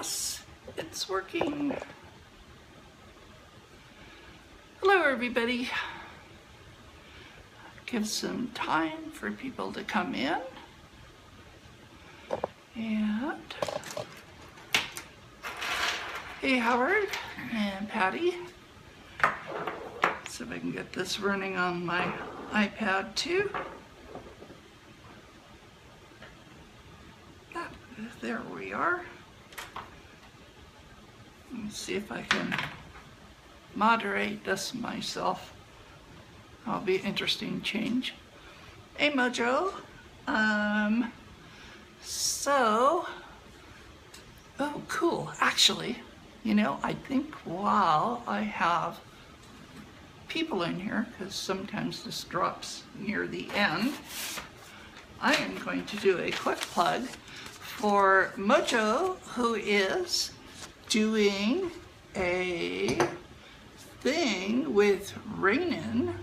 Yes, it's working. Hello everybody. Give some time for people to come in. And hey Howard and Patty. See if I can get this running on my iPad too. There we are. Let me see if I can moderate this myself. That'll be an interesting change. Hey Mojo. Oh cool. Actually, you know, I think while I have people in here, because sometimes this drops near the end, I am going to do a quick plug for Mojo, who is doing a thing with Rainin,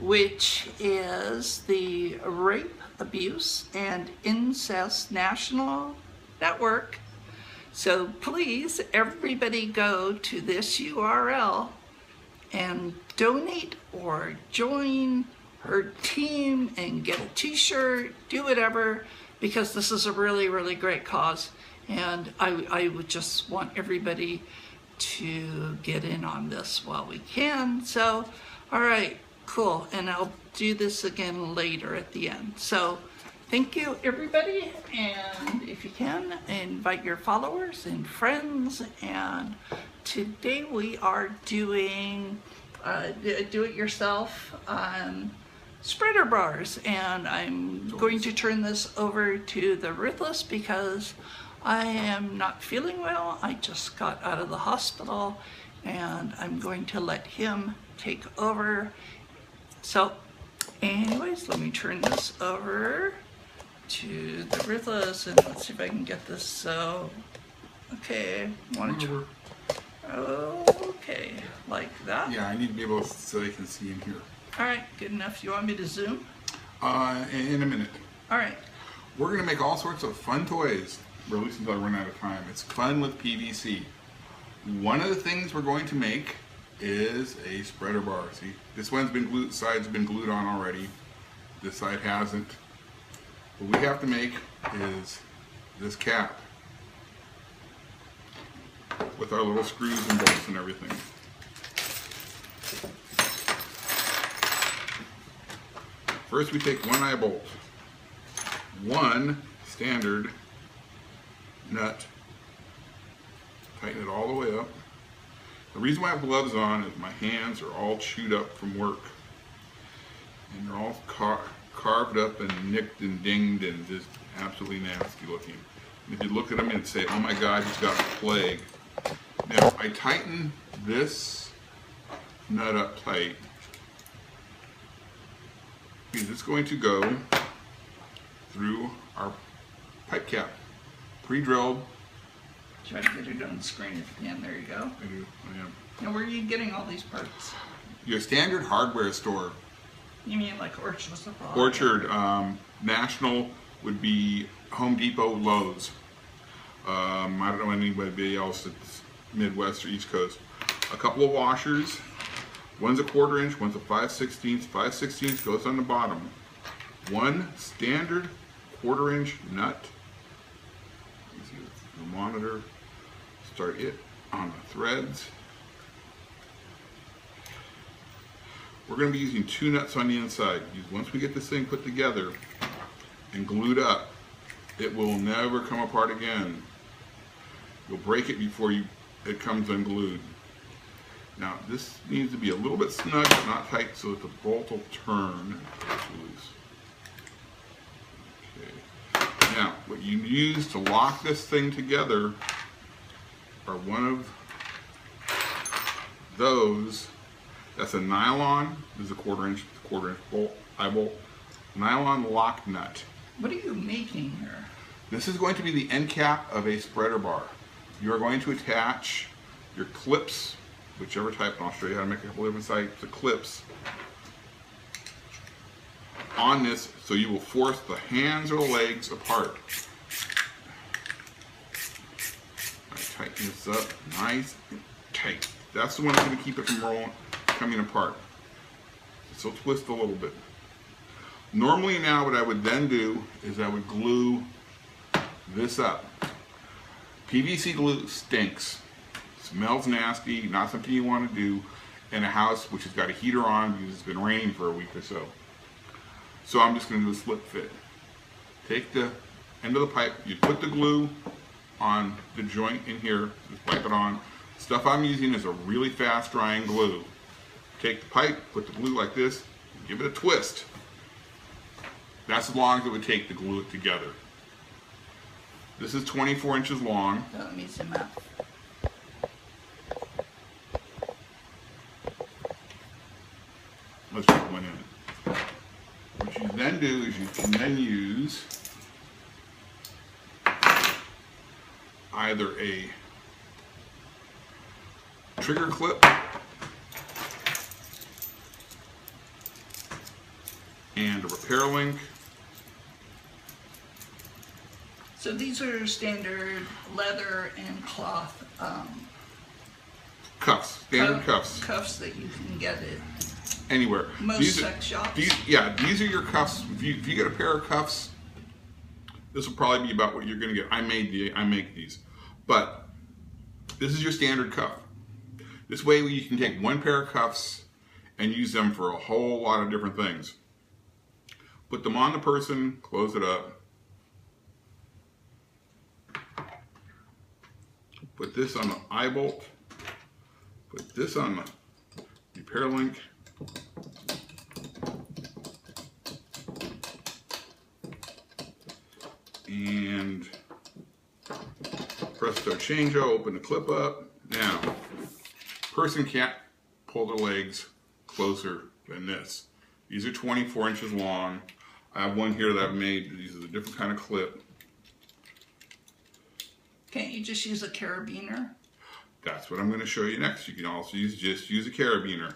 which is the Rape, Abuse, and Incest National Network. So please, everybody go to this URL and donate or join her team and get a t-shirt, do whatever, because this is a really, really great cause. And I would just want everybody to get in on this while we can. So, all right, cool. And I'll do this again later at the end. So thank you, everybody. And if you can, invite your followers and friends. And today we are doing do-it-yourself spreader bars. And I'm going to turn this over to the Ruthless because I am not feeling well. I just got out of the hospital and I'm going to let him take over. So anyways, let me turn this over to the Ruthless and let's see if I can get this. So, okay, okay, like that. Yeah, I need to be able to, so they can see in here. All right, good enough. You want me to zoom? In a minute. All right. We're gonna make all sorts of fun toys, or at least until I run out of time. It's fun with PVC. One of the things we're going to make is a spreader bar. See, this one's been glued, side's been glued on already. This side hasn't. What we have to make is this cap with our little screws and bolts and everything. First we take one eye bolt, one standard nut, tighten it all the way up. The reason why I have gloves on is my hands are all chewed up from work and they're all carved up and nicked and dinged and just absolutely nasty looking. And if you look at them and say, oh my God, he's got the plague. Now I tighten this nut up tight because it's going to go through our pipe cap, pre-drilled. Try to get it on the screen if you can. There you go. I do, I am. Now where are you getting all these parts? Your standard hardware store. You mean like Orchard Supply? Orchard, National would be Home Depot, Lowe's. I don't know anybody else that's Midwest or East Coast. A couple of washers. One's a 1/4 inch, one's a 5/16. 5/16 goes on the bottom. One standard 1/4 inch nut. Let's see the monitor. Start it on the threads. We're going to be using 2 nuts on the inside. Once we get this thing put together and glued up, it will never come apart again. You'll break it before it comes unglued. Now this needs to be a little bit snug but not tight so that the bolt will turn. Okay. Now what you use to lock this thing together are one of those. That's a nylon. This is a 1/4 inch bolt, eye bolt, nylon lock nut. What are you making here? This is going to be the end cap of a spreader bar. You are going to attach your clips, whichever type, and I'll show you how to make a couple different types of clips on this, so you will force the hands or the legs apart. tighten this up nice and tight. That's the one that's going to keep it from coming apart. So twist a little bit. Normally now what I would then do is I would glue this up. PVC glue stinks. Smells nasty, not something you want to do in a house which has got a heater on because it's been raining for a week or so. So I'm just going to do a slip fit. Take the end of the pipe, you put the glue on the joint in here, just pipe it on. Stuff I'm using is a really fast drying glue. Take the pipe, put the glue like this, give it a twist. That's as long as it would take to glue it together. This is 24 inches long. So let me zoom out. Let's put one in. What you then do is you can then use either a trigger clip and a repair link. So these are standard leather and cloth Cuffs, standard cuffs. Cuffs that you can get at Anywhere. most sex shops. These are your cuffs. If you get a pair of cuffs, this will probably be about what you're going to get. I make these, but this is your standard cuff. This way you can take one pair of cuffs and use them for a whole lot of different things. Put them on the person, close it up. Put this on the eye bolt. Put this on the repair link. And presto changeo, open the clip up. Now, person can't pull their legs closer than this. These are 24 inches long. I have one here that I've made. These are a different kind of clip. Can't you just use a carabiner? That's what I'm going to show you next. You can also just use a carabiner.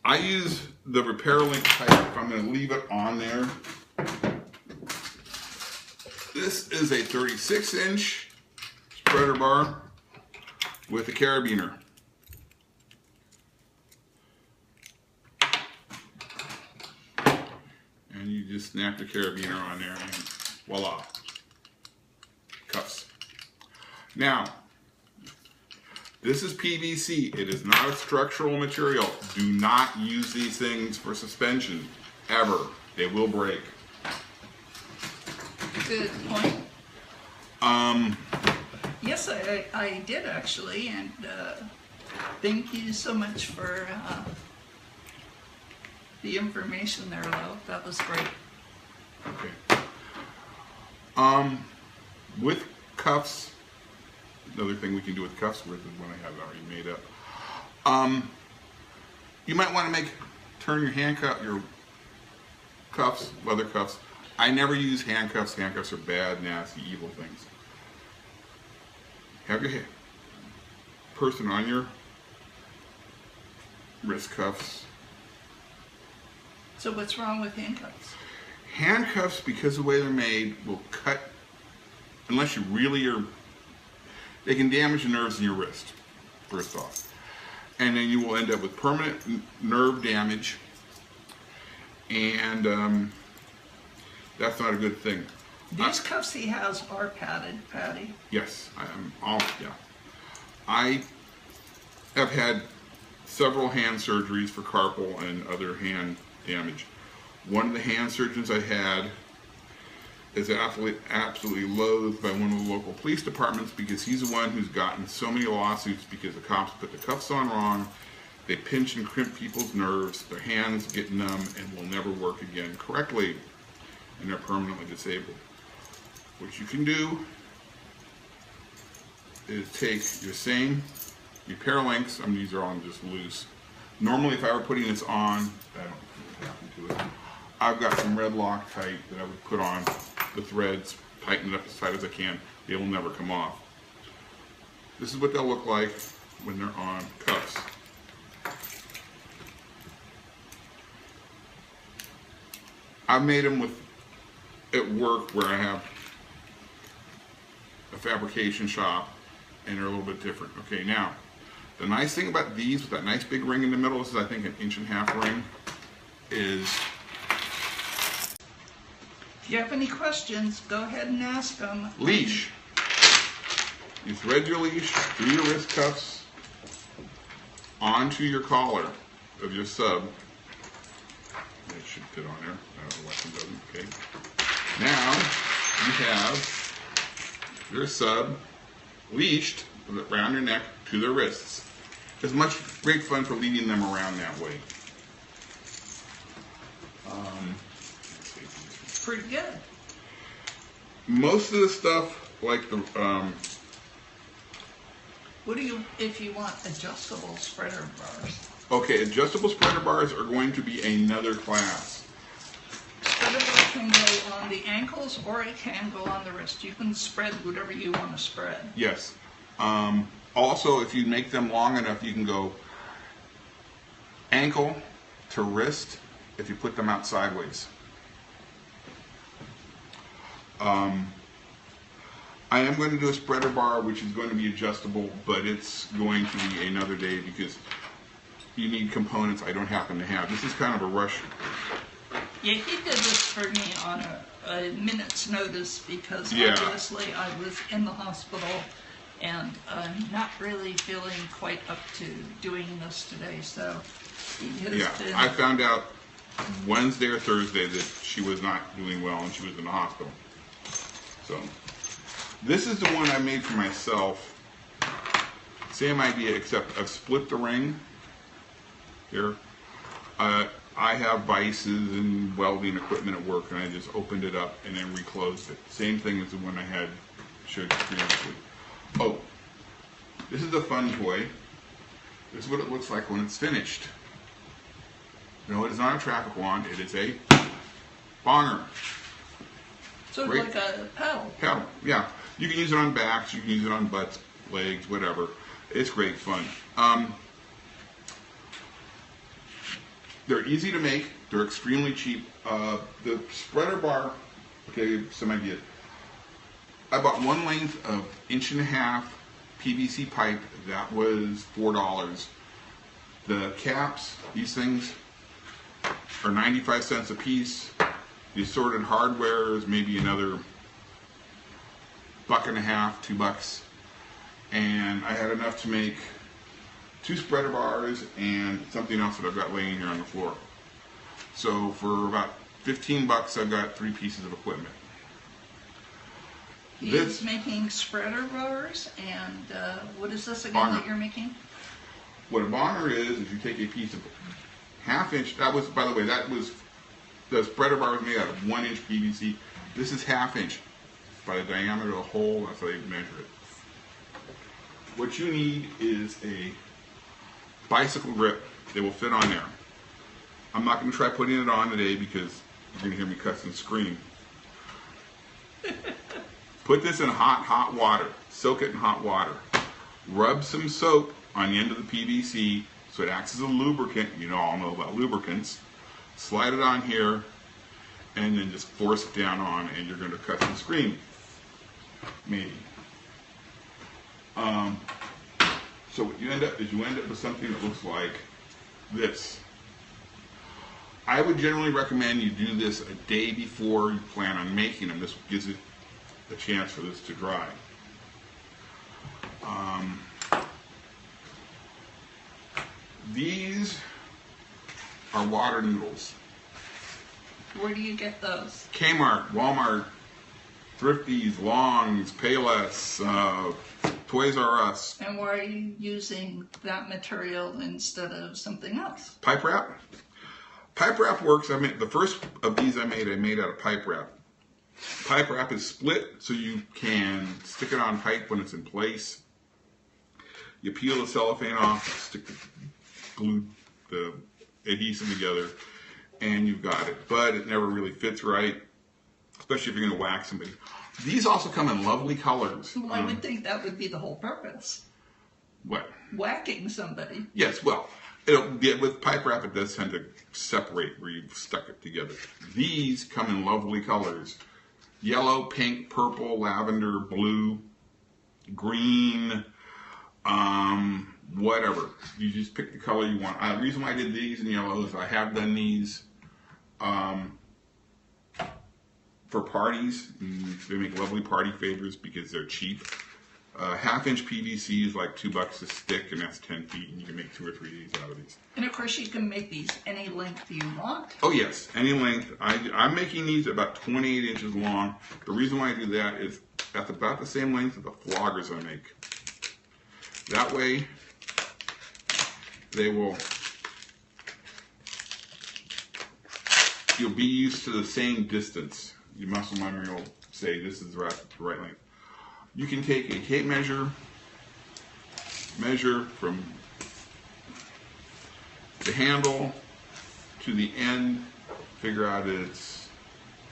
I use the repair link type if I'm going to leave it on there. This is a 36-inch spreader bar with a carabiner. And you just snap the carabiner on there and voila. Cuffs. Now, this is PVC. It is not a structural material. Do not use these things for suspension, ever. They will break. Good point. Yes, I did actually, and thank you so much for the information there, Lo. That was great. Okay. With cuffs, another thing we can do with cuffs with is one I have already made up. You might want to turn your cuffs, leather cuffs. I never use handcuffs. Handcuffs are bad, nasty, evil things. Have your person on your wrist cuffs. So what's wrong with handcuffs? Handcuffs, because of the way they're made, will cut, unless you really are, they can damage the nerves in your wrist, first off. And then you will end up with permanent nerve damage, and that's not a good thing. These cuffs he has are padded, Patty. Yes, yeah. I have had several hand surgeries for carpal and other hand damage. One of the hand surgeons I had is absolutely loathed by one of the local police departments because he's the one who's gotten so many lawsuits because the cops put the cuffs on wrong, they pinch and crimp people's nerves, their hands get numb and will never work again correctly, and they're permanently disabled. What you can do is take your same repair links. These are all just loose. Normally, if I were putting this on, I don't know what happened to it. I've got some red Loctite that I would put on the threads, tighten it up as tight as I can. They will never come off. This is what they'll look like when they're on cuffs. I've made them at work where I have a fabrication shop, and they're a little bit different. Okay, now, the nice thing about these, with that nice big ring in the middle, this is I think an 1.5 inch ring, is... If you have any questions, go ahead and ask them. Leash. You thread your leash through your wrist cuffs onto your collar of your sub. It should fit on there. The weapon doesn't. Okay. Now you have your sub leashed around your neck to their wrists. It's much great fun for leading them around that way. Pretty good. Most of the stuff, like the what do you, if you want adjustable spreader bars? okay, adjustable spreader bars are going to be another class. Spreader bar can go on the ankles or it can go on the wrist. You can spread whatever you want to spread. Yes. Also, if you make them long enough, you can go ankle to wrist if you put them out sideways. I am going to do a spreader bar, which is going to be adjustable, but it's going to be another day because you need components I don't happen to have. This is kind of a rush. Yeah, he did this for me on a minute's notice because obviously I was in the hospital and not really feeling quite up to doing this today. So he has been... I found out Wednesday or Thursday that she was not doing well and she was in the hospital. So this is the one I made for myself. Same idea, except I've split the ring here. I have vices and welding equipment at work, and I just opened it up and then reclosed it. Same thing as the one I had showed you previously. Oh, this is a fun toy. This is what it looks like when it's finished. No, it is not a traffic wand. It is a bonger. Sort of like a paddle. Paddle, yeah. You can use it on backs, you can use it on butts, legs, whatever. It's great fun. They're easy to make. They're extremely cheap. The spreader bar, okay, some idea. I bought one length of 1.5 inch PVC pipe. That was $4. The caps, these things, are 95 cents a piece. The assorted hardware is maybe another $1.50, $2. And I had enough to make 2 spreader bars and something else that I've got laying here on the floor. So for about $15, I've got 3 pieces of equipment. He's making spreader bars, and what is this again that you're making? What a bonger is you take a piece of 1/2 inch, that was, by the way, that was, the spreader bar was made out of 1 inch PVC. This is 1/2 inch. By the diameter of the hole, that's how they measure it. What you need is a bicycle grip that will fit on there. I'm not going to try putting it on today because you're going to hear me cuss and scream. Put this in hot water. Soak it in hot water. Rub some soap on the end of the PVC so it acts as a lubricant. You all know about lubricants. Slide it on here and then just force it down on, and you're going to cuss and scream. Maybe. So what you end up is you end up with something that looks like this. I would generally recommend you do this a day before you plan on making them. This gives it a chance for this to dry. These are water noodles. Where do you get those? Kmart, Walmart, Thrifties, Longs, Payless, Toys R Us. And why are you using that material instead of something else? Pipe wrap. Pipe wrap works. I mean, the first of these I made out of pipe wrap. Pipe wrap is split so you can stick it on pipe when it's in place. You peel the cellophane off, stick the adhesive together, and you've got it. But it never really fits right, especially if you're going to whack somebody. These also come in lovely colors. Well, I would think that would be the whole purpose. What? Whacking somebody. Yes, well, with pipe wrap it does tend to separate where you've stuck it together. These come in lovely colors. Yellow, pink, purple, lavender, blue. green, whatever. You just pick the color you want. The reason why I did these in yellow is I have done these for parties. They make lovely party favors because they're cheap. Half-inch PVC is like $2 a stick, and that's 10 feet, and you can make 2 or 3 of these out of these. And of course, you can make these any length you want. Oh yes, any length. I'm making these about 28 inches long. The reason why I do that is that's about the same length as the floggers I make. That way, you'll be used to the same distance. Your muscle memory will say this is the right length. You can take a tape measure from the handle to the end, figure out it's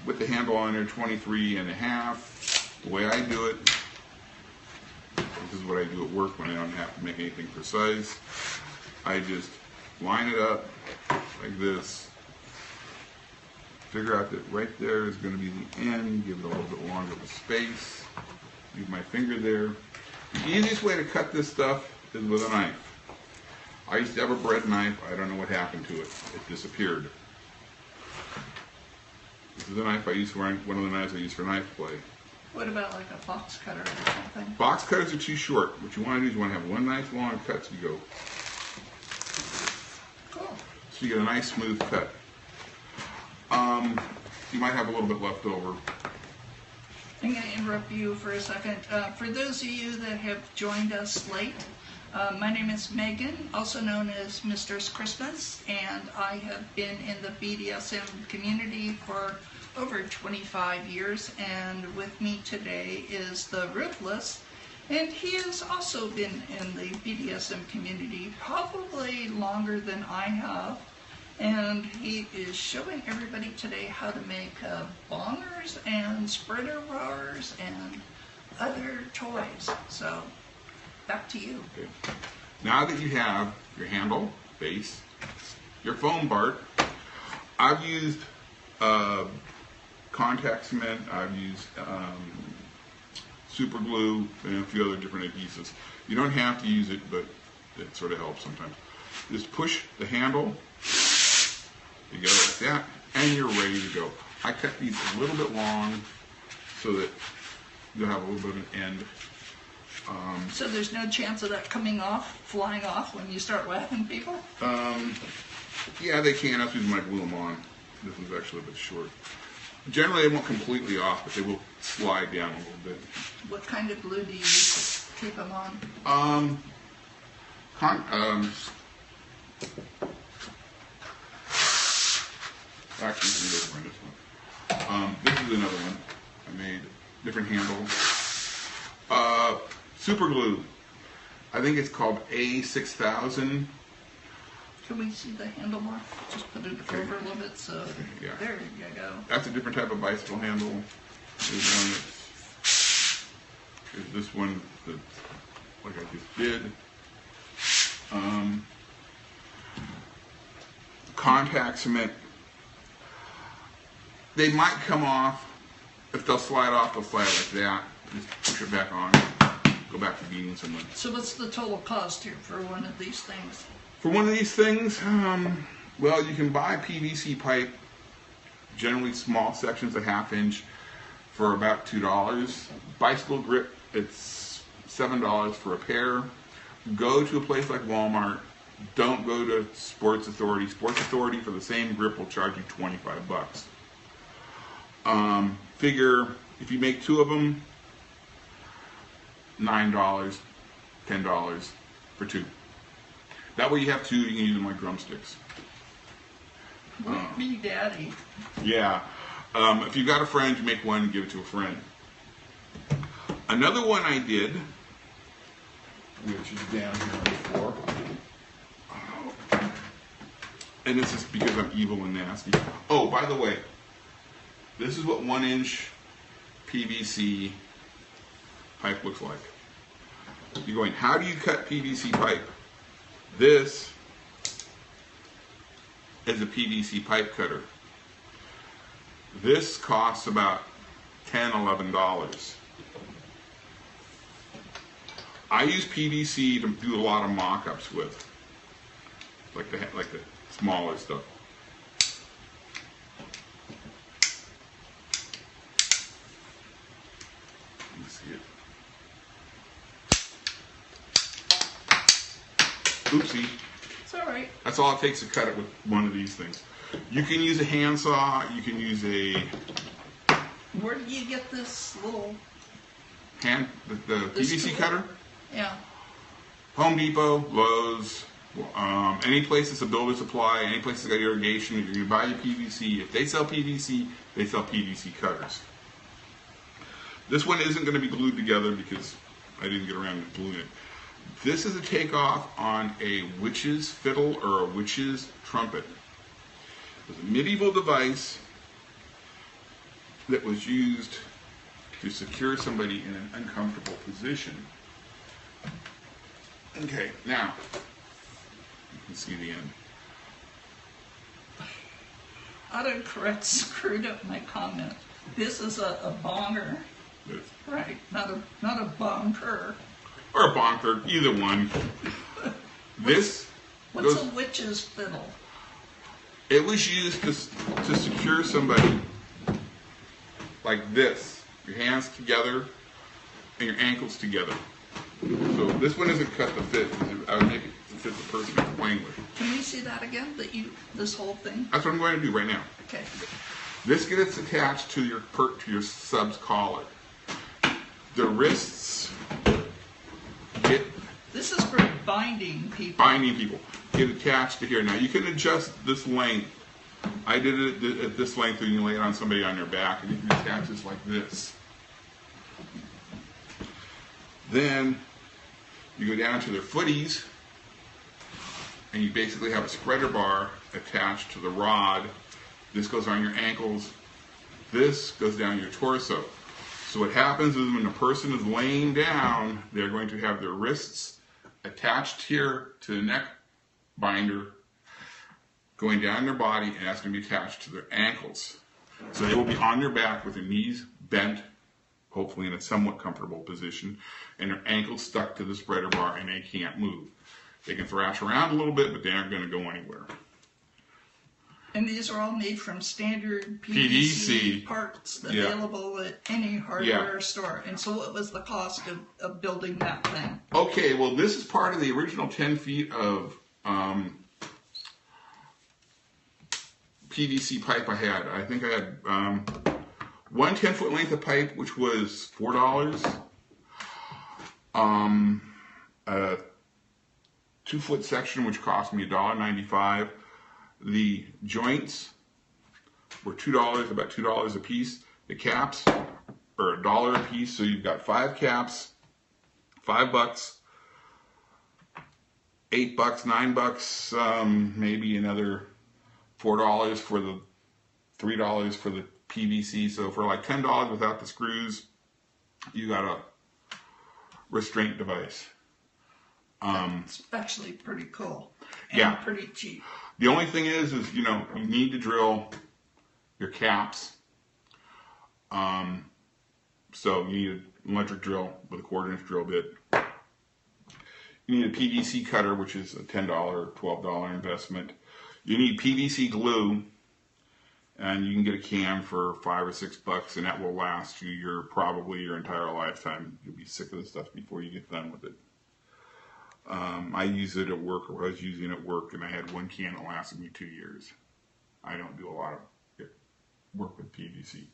with the handle on there 23.5. The way I do it, this is what I do at work when I don't have to make anything precise. I just line it up like this. Figure out that right there is going to be the end, give it a little bit longer of a space. Leave my finger there. The easiest way to cut this stuff is with a knife. I used to have a bread knife. I don't know what happened to it. It disappeared. This is a knife I use for one of the knives I use for knife play. What about like a box cutter or something? Box cutters are too short. What you want to do is you want to have one nice long cut, so you go. Cool. So you get a nice smooth cut. You might have a little bit left over. I'm going to interrupt you for a second. For those of you that have joined us late, my name is Megan, also known as MistressXmas, and I have been in the BDSM community for over 25 years, and with me today is the Ruthless, and he has also been in the BDSM community probably longer than I have. And he is showing everybody today how to make bongers and spreader rowers and other toys. So, back to you. Okay. Now that you have your handle, base, your foam part, I've used contact cement, I've used super glue, and a few other different adhesives. You don't have to use it, but it sort of helps sometimes. Just push the handle. You go like that, and you're ready to go. I cut these a little bit long so that you'll have a little bit of an end. So there's no chance of that coming off, flying off when you start whacking people? Yeah, they can. That's the reason I glue them on. This one's actually a bit short. Generally, they won't completely off, but they will slide down a little bit. What kind of glue do you use to keep them on? Actually, this one. This is another one. I made different handles. Super glue. I think it's called A6000. Can we see the handle more? Just put it over a little bit, so Yeah. There you go. That's a different type of bicycle handle. There's one that's, there's this one that's like I just did. Contact cement. They might come off. If they'll slide off, they'll slide like that. Just push it back on. Go back to beating someone. So what's the total cost here for one of these things? For one of these things, well, you can buy PVC pipe, generally small sections, a half-inch, for about $2. Bicycle grip, it's $7 for a pair. Go to a place like Walmart. Don't go to Sports Authority. Sports Authority for the same grip will charge you $25. Figure if you make 2 of them, $9, $10 for 2. That way you have 2, you can use them like drumsticks. With me, Daddy. Yeah. If you've got a friend, you make one and give it to a friend. Another one I did, which is down here on the floor, and this is because I'm evil and nasty. Oh, by the way, this is what 1-inch PVC pipe looks like. You're going, how do you cut PVC pipe? This is a PVC pipe cutter. This costs about $10, $11. I use PVC to do a lot of mock-ups with, like the smaller stuff. Let me see it. Oopsie. It's all right. That's all it takes to cut it with one of these things. You can use a handsaw. You can use a. Where do you get this little? The PVC tool? cutter. Yeah. Home Depot, Lowe's, any place that's a builder supply, any place that's got irrigation. If you're going to buy your PVC, if they sell PVC, they sell PVC cutters. This one isn't going to be glued together because I didn't get around to gluing it. This is a takeoff on a witch's fiddle or a witch's trumpet. It was a medieval device that was used to secure somebody in an uncomfortable position. Okay, now you can see the end. Autocorrect screwed up my comment. This is a bonger. Yes. Right, not a bonker. Or a bonker, either one. What's a witch's fiddle? It was used to secure somebody like this. Your hands together and your ankles together. So this one isn't cut to fit. I would make it to fit the person you're playing with. Can we see that again? This whole thing? That's what I'm going to do right now. Okay. This gets attached to your sub's collar. The wrists get. This is for binding people. Binding people get attached to here. Now you can adjust this length. I did it at this length, and you lay it on somebody on their back, and you can attach this like this. Then you go down to their footies, and you basically have a spreader bar attached to the rod. This goes on your ankles. This goes down your torso. So what happens is when the person is laying down, they're going to have their wrists attached here to the neck binder, going down their body, and that's going to be attached to their ankles. So they will be on their back with their knees bent, hopefully in a somewhat comfortable position, and their ankles stuck to the spreader bar, and they can't move. They can thrash around a little bit, but they aren't going to go anywhere. And these are all made from standard PVC parts available at any hardware store. And so what was the cost of building that thing? Okay, well this is part of the original 10 feet of PVC pipe I had. I think I had one 10-foot length of pipe, which was $4. A 2-foot section, which cost me $1.95. The joints were $2, about $2 a piece. The caps are $1 a piece, so you've got 5 caps, $5, $8, $9, maybe another $4 for the $3 for the PVC. So for like $10 without the screws, you got a restraint device. It's actually pretty cool. And pretty cheap. The only thing is you need to drill your caps. So you need an electric drill with a 1/4-inch drill bit. You need a PVC cutter, which is a $10 or $12 investment. You need PVC glue, and you can get a can for $5 or $6, and that will last you probably your entire lifetime. You'll be sick of the stuff before you get done with it. I use it at work, or I was using it at work, and I had one can that lasted me 2 years. I don't do a lot of work with PVC.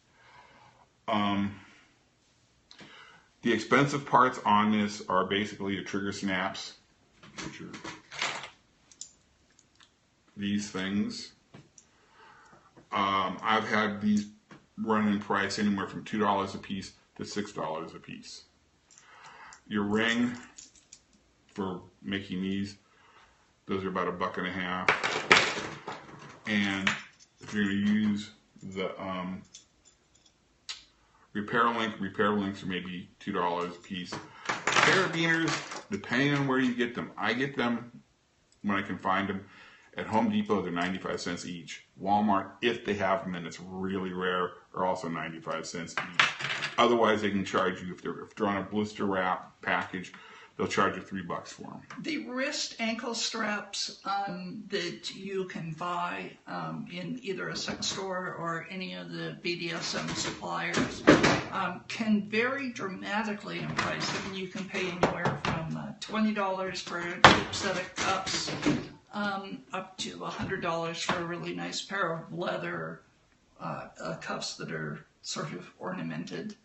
The expensive parts on this are basically your trigger snaps, which are these things. I've had these run in price anywhere from $2 a piece to $6 a piece. Your ring for making these, those are about $1.50. And if you're going to use the repair links are maybe $2 a piece. Carabiners, depending on where you get them. I get them when I can find them. At Home Depot, they're 95 cents each. Walmart, if they have them, and it's really rare, are also 95 cents each. Otherwise, they can charge you, if they're on a blister wrap package, they'll charge you $3 for them. The wrist ankle straps that you can buy in either a sex store or any of the BDSM suppliers can vary dramatically in price. I mean, you can pay anywhere from $20 for a cheap set of cuffs up to $100 for a really nice pair of leather cuffs that are sort of ornamented.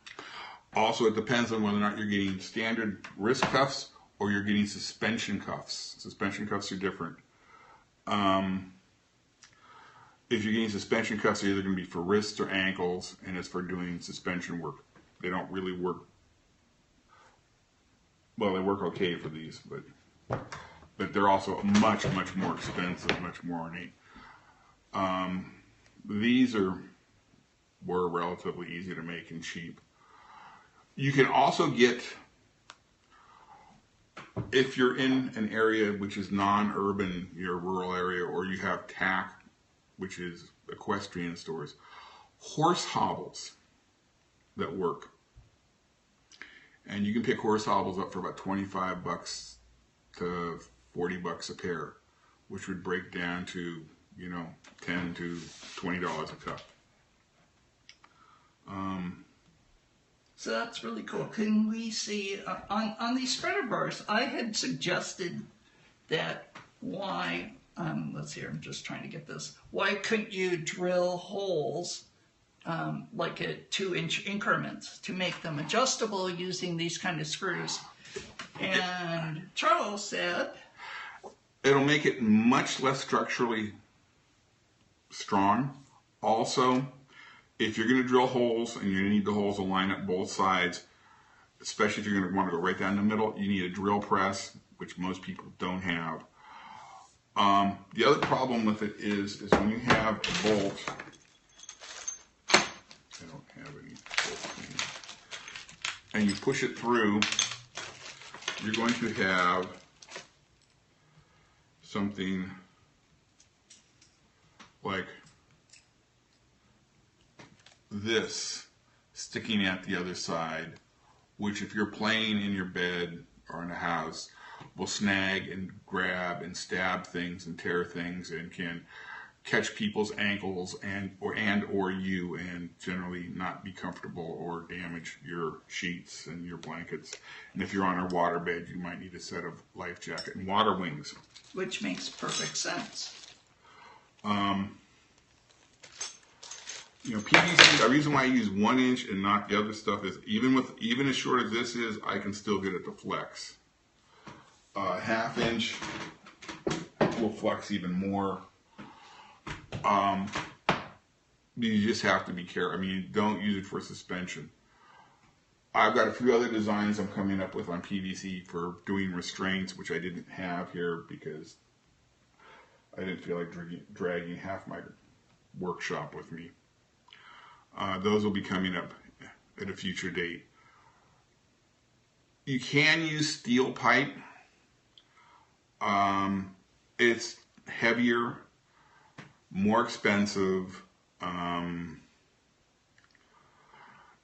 Also, it depends on whether or not you're getting standard wrist cuffs or you're getting suspension cuffs. Suspension cuffs are different. If you're getting suspension cuffs, they're either going to be for wrists or ankles, and it's for doing suspension work. They don't really work, well, they work okay for these, but they're also much, much more expensive, much more ornate. These were relatively easy to make and cheap. You can also get, if you're in an area which is non-urban, your rural area, or you have TAC, which is equestrian stores, horse hobbles that work. And you can pick horse hobbles up for about $25 to $40 a pair, which would break down to, you know, $10 to $20 a cuff. So that's really cool. Can we see, on these spreader bars, I had suggested that why, let's see, I'm just trying to get this, why couldn't you drill holes like at 2-inch increments to make them adjustable using these kind of screws? And Charles said, it'll make it much less structurally strong. Also, if you're going to drill holes and you're going to need the holes to line up both sides, especially if you're going to want to go right down the middle, you need a drill press, which most people don't have. The other problem with it is when you have a bolt, I don't have any bolts, and you push it through, you're going to have something like this sticking at the other side, which if you're playing in your bed or in a house will snag and grab and stab things and tear things and can catch people's ankles and or you, and generally not be comfortable or damage your sheets and your blankets. And if you're on a waterbed, you might need a set of life jacket and water wings. Which makes perfect sense. You know, PVC, the reason why I use 1 inch and not the other stuff is even as short as this is, I can still get it to flex. 1/2 inch will flex even more. You just have to be careful. I mean, don't use it for suspension. I've got a few other designs I'm coming up with on PVC for doing restraints, which I didn't have here because I didn't feel like dragging half my workshop with me. Those will be coming up at a future date. You can use steel pipe. It's heavier, more expensive.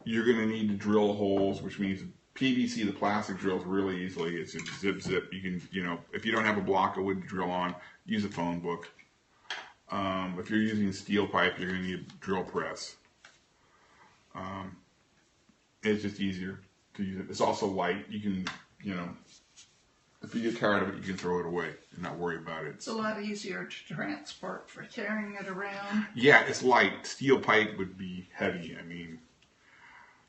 You're going to need to drill holes, which means PVC, the plastic, drills really easily. It's a zip. You can, you know, if you don't have a block of wood to drill on, use a phone book. If you're using steel pipe, you're going to need a drill press. It's just easier to use it. It's also light. You can, you know, if you get tired of it, you can throw it away and not worry about it. It's a lot easier to transport for carrying it around. Yeah, it's light. Steel pipe would be heavy. I mean,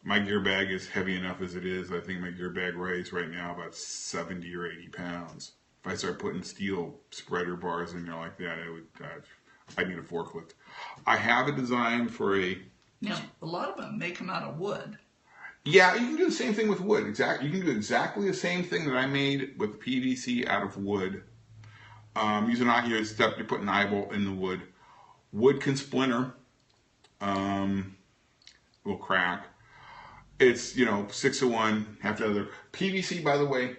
my gear bag is heavy enough as it is. I think my gear bag weighs right now about 70 or 80 pounds. If I start putting steel spreader bars in there like that, I'd need a forklift. I have a design for a... Now, a lot of them make them out of wood. Yeah, you can do the same thing with wood. Exactly, you can do exactly the same thing that I made with PVC out of wood. Using an here step, you put an eye bolt in the wood. Wood can splinter, will crack. It's, you know, 6 of one, half the other. PVC, by the way,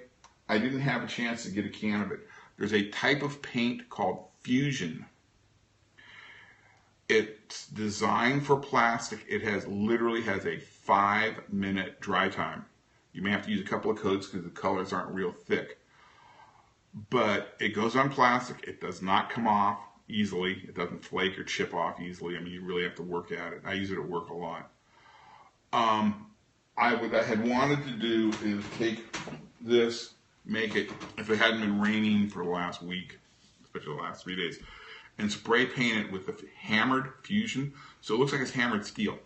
I didn't have a chance to get a can of it. There's a type of paint called Fusion. It's designed for plastic. It literally has a 5-minute dry time. You may have to use a couple of coats because the colors aren't real thick. But it goes on plastic. It does not come off easily. It doesn't flake or chip off easily. I mean, you really have to work at it. I use it at work a lot. What I had wanted to do is take this, make it, if it hadn't been raining for the last week, especially the last 3 days, and spray paint it with the hammered fusion, so it looks like it's hammered steel.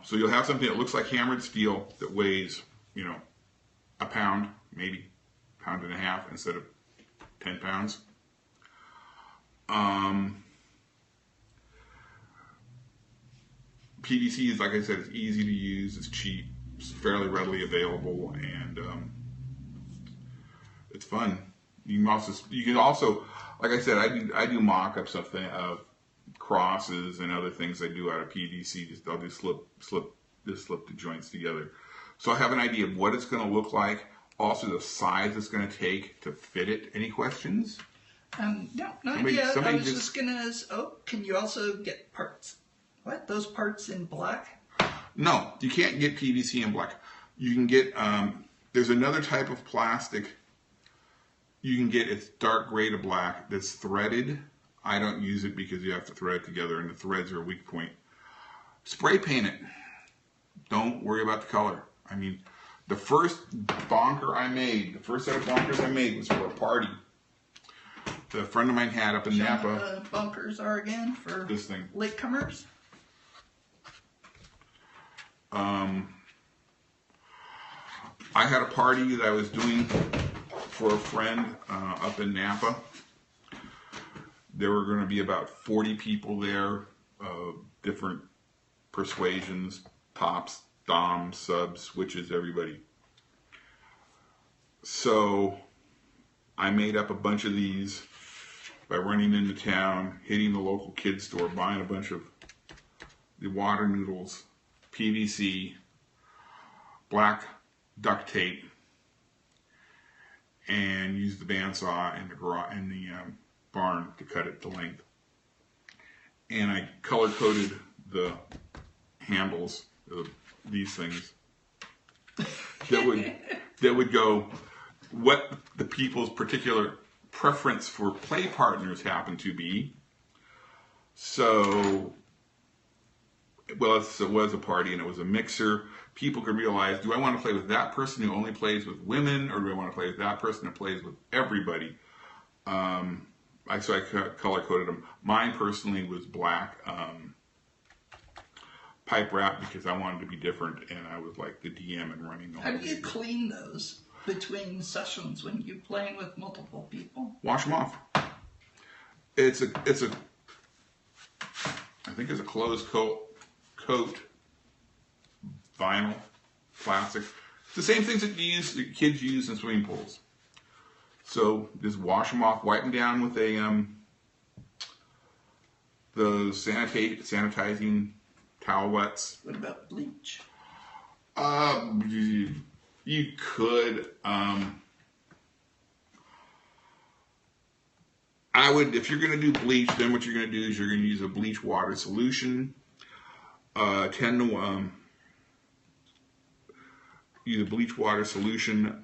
So you'll have something that looks like hammered steel that weighs, you know, a pound, maybe a pound and a half instead of 10 pounds. PVC is, like I said, it's easy to use, it's cheap, it's fairly readily available, and it's fun. You can also, like I said, I do mock-ups of crosses and other things I do out of PVC. I'll just slip the joints together. So I have an idea of what it's going to look like, also the size it's going to take to fit it. Any questions? No idea. I was just gonna. Oh, can you also get parts? What? Those parts in black? No, you can't get PVC in black. You can get. There's another type of plastic. You can get, it's dark gray to black, that's threaded. I don't use it because you have to thread it together, and the threads are a weak point. Spray paint it. Don't worry about the color. I mean, the first bonker I made, the first set of bonkers I made was for a party that a friend of mine had up in Napa. What the bunkers are again for this thing. Latecomers? I had a party that I was doing for a friend up in Napa. There were going to be about 40 people there, different persuasions, tops, doms, subs, switches, everybody. So I made up a bunch of these by running into town, hitting the local kids store, buying a bunch of the water noodles, PVC, black duct tape, and used the bandsaw in the barn to cut it to length. And I color coded the handles of these things that would go what the people's particular preference for play partners happen to be. So, well, it was a party and it was a mixer. People could realize, do I want to play with that person who only plays with women, or do I want to play with that person who plays with everybody? So I color coded them. Mine personally was black pipe wrap because I wanted to be different, and I was like the DM and running all. How do you clean those between sessions when you're playing with multiple people? Wash them off. I think it's a closed coat, vinyl, plastic. It's the same things that the kids use in swimming pools. So just wash them off, wipe them down with those sanitizing towelettes. What about bleach? You could. I would, if you're going to do bleach, then what you're going to do is you're going to use a bleach water solution. Use a bleach water solution.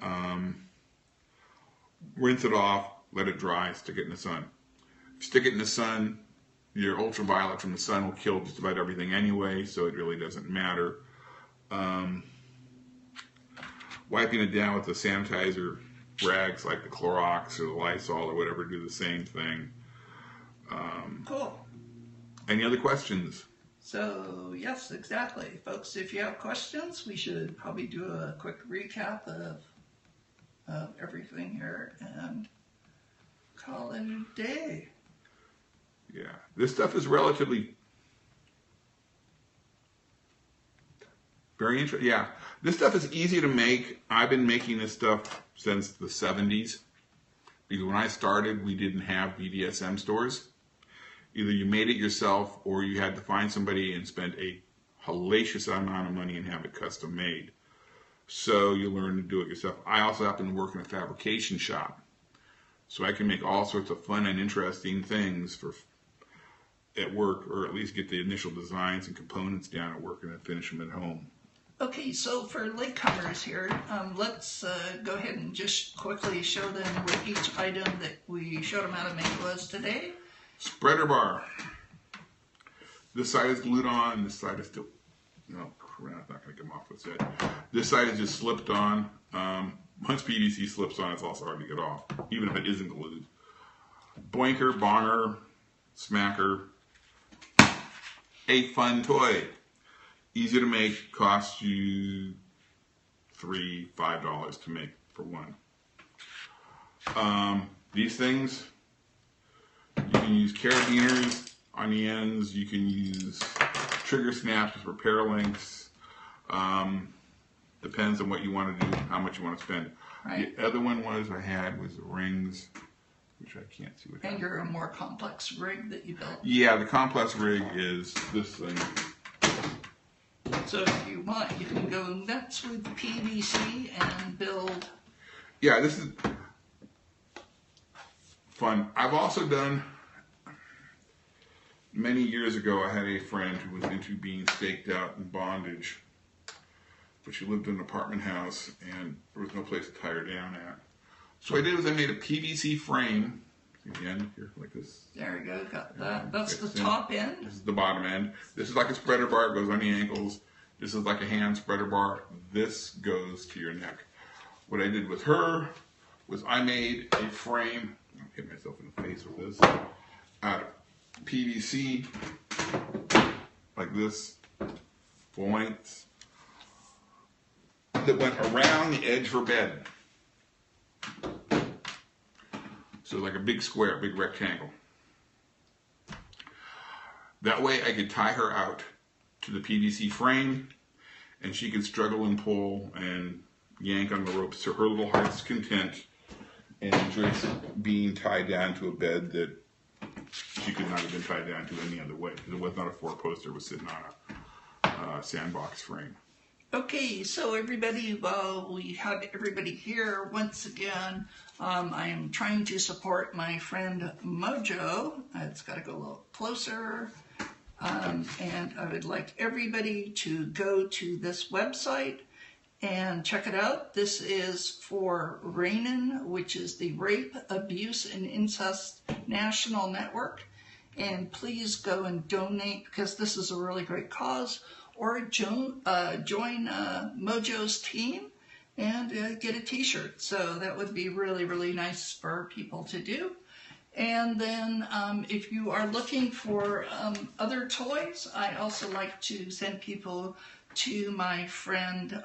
Rinse it off, let it dry, stick it in the sun. Stick it in the sun, your ultraviolet from the sun will kill just about everything anyway, so it really doesn't matter. Wiping it down with the sanitizer rags like the Clorox or the Lysol or whatever do the same thing. Cool. Any other questions? So, yes, exactly. Folks, if you have questions, we should probably do a quick recap of everything here and call it a day. Yeah, this stuff is relatively very interesting. Yeah, this stuff is easy to make. I've been making this stuff since the 70s because when I started, we didn't have BDSM stores. Either you made it yourself or you had to find somebody and spend a hellacious amount of money and have it custom made. So you learn to do it yourself. I also happen to work in a fabrication shop, so I can make all sorts of fun and interesting things at work, or at least get the initial designs and components down at work and then finish them at home. Okay, so for latecomers here, let's go ahead and just quickly show them what each item that we showed them how to make was today. Spreader bar. This side is glued on, this side is still, no crap, not going to come off this side. This side is just slipped on. Once PVC slips on, it's also hard to get off, even if it isn't glued. Boinker, bonger, smacker. A fun toy. Easy to make, costs you $3, $5 to make for one. These things, you can use carabiners on the ends, you can use trigger snaps with repair links. Depends on what you want to do, how much you want to spend. Right. The other one was the rings, which I can't see what. And your more complex rig that you built. Yeah, the complex rig is this thing. So if you want, you can go nuts with PVC and build. Yeah, this is fun. I've also done, many years ago, I had a friend who was into being staked out in bondage, but she lived in an apartment house and there was no place to tie her down at. So what I did was I made a PVC frame, see the end here, like this. There you go, got that. That's the top end. This is the bottom end. This is like a spreader bar, it goes on the ankles. This is like a hand spreader bar. This goes to your neck. What I did with her was I made a frame, I'll hit myself in the face with this, out of PVC, like this, full length, that went around the edge of her bed. So like a big square, big rectangle. That way I could tie her out to the PVC frame and she could struggle and pull and yank on the ropes to her little heart's content and enjoy being tied down to a bed that she could not have been tied down to any other way because it was not a four-poster, it was sitting on a sandbox frame. Okay, so everybody, while we have everybody here once again, I am trying to support my friend Mojo. It's got to go a little closer. And I would like everybody to go to this website and check it out. This is for RAINN, which is the Rape, Abuse, and Incest National Network. And please go and donate because this is a really great cause. Or join Mojo's team and get a t-shirt. So that would be really, really nice for people to do. And then if you are looking for other toys, I also like to send people to my friend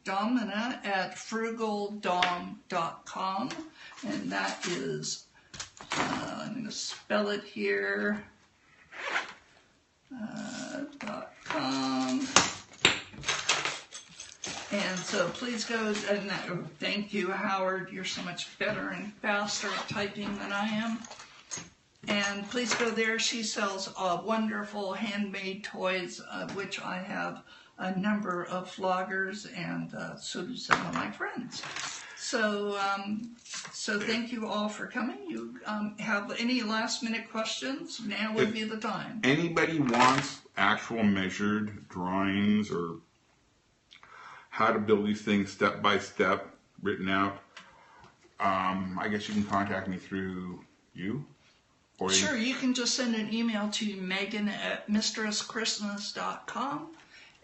Domina at frugaldom.com. And that is, I'm going to spell it here, .com. And so please go, and thank you, Howard. You're so much better and faster at typing than I am. And please go there. She sells wonderful handmade toys, which I have a number of floggers, and so do some of my friends. So, so thank you all for coming. You have any last minute questions? Now would be the time. Anybody wants actual measured drawings or how to build these things step by step, written out, I guess you can contact me through you. Or sure, you can just send an email to Megan at MistressXmas.com.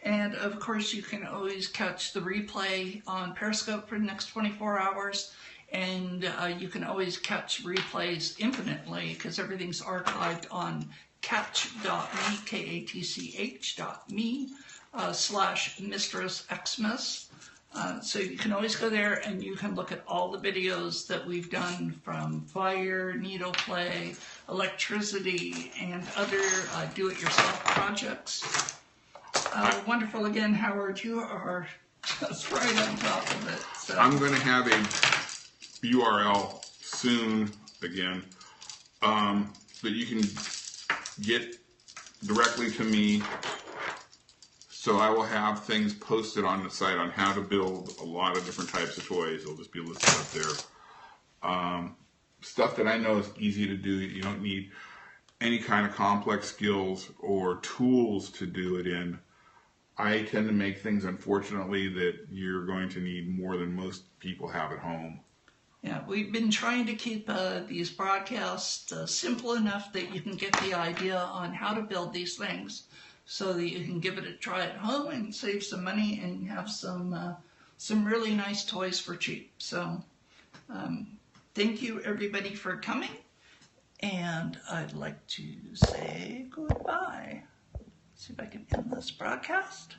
And of course, you can always catch the replay on Periscope for the next 24 hours. And you can always catch replays infinitely because everything's archived on catch.me, katch.me, /MistressXmas. So you can always go there and you can look at all the videos that we've done from fire, needle play, electricity, and other do-it-yourself projects. Wonderful again, Howard. You are just right on top of it. So. I'm going to have a URL soon again that you can get directly to me. So I will have things posted on the site on how to build a lot of different types of toys. It'll just be listed up there. Stuff that I know is easy to do. You don't need any kind of complex skills or tools to do it in. I tend to make things, unfortunately, that you're going to need more than most people have at home. Yeah, we've been trying to keep these broadcasts simple enough that you can get the idea on how to build these things so that you can give it a try at home and save some money and have some really nice toys for cheap. So thank you everybody for coming, and I'd like to say goodbye. See if I can end this broadcast.